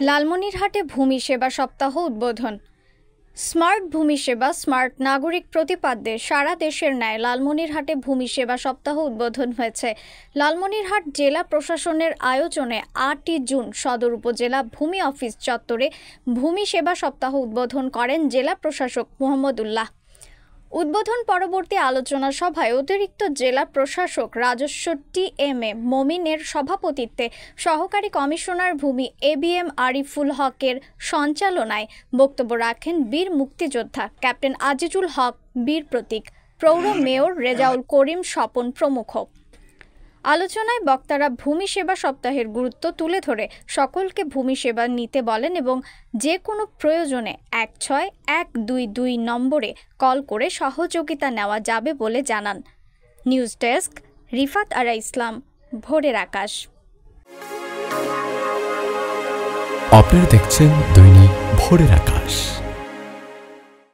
লালমনিরহাটে ভূমি সেবা সপ্তাহ উদ্বোধন। স্মার্ট ভূমি সেবা, স্মার্ট নাগরিক প্রতিপাদ্যে সারা দেশের ন্যায় লালমনিরহাটে ভূমি সেবা সপ্তাহ উদ্বোধন হয়েছে। লালমনিরহাট জেলা প্রশাসনের আয়োজনে 8ই জুন সদর উপজেলা ভূমি অফিস চত্বরে ভূমি সেবা সপ্তাহ উদ্বোধন করেন জেলা প্রশাসক মোহাম্মদ উল্লাহ। উদ্বোধন পরবর্তী আলোচনা সভায় অতিরিক্ত জেলা প্রশাসক রাজস্ব টি.এম.এ মমিনের সভাপতিত্বে সহকারী কমিশনার ভূমি এ.বি.এম. আরিফুল হকের সঞ্চালনায় বক্তব্য রাখেন বীর মুক্তিযোদ্ধা ক্যাপ্টেন আজিজুল হক বীর প্রতীক, পৌর মেয়র রেজাউল করিম স্বপন প্রমুখ। আলোচনায় বক্তারা ভূমি সেবা সপ্তাহের গুরুত্ব তুলে ধরে সকলকে ভূমি সেবা নিতে বলেন এবং যে কোনো প্রয়োজনে 16122 নম্বরে কল করে সহযোগিতা নেওয়া যাবে বলে জানান। নিউজ ডেস্ক, রিফাত আরা ইসলাম, ভোরের আকাশ। আপনারা দেখছেন দৈনিক ভোরের আকাশ।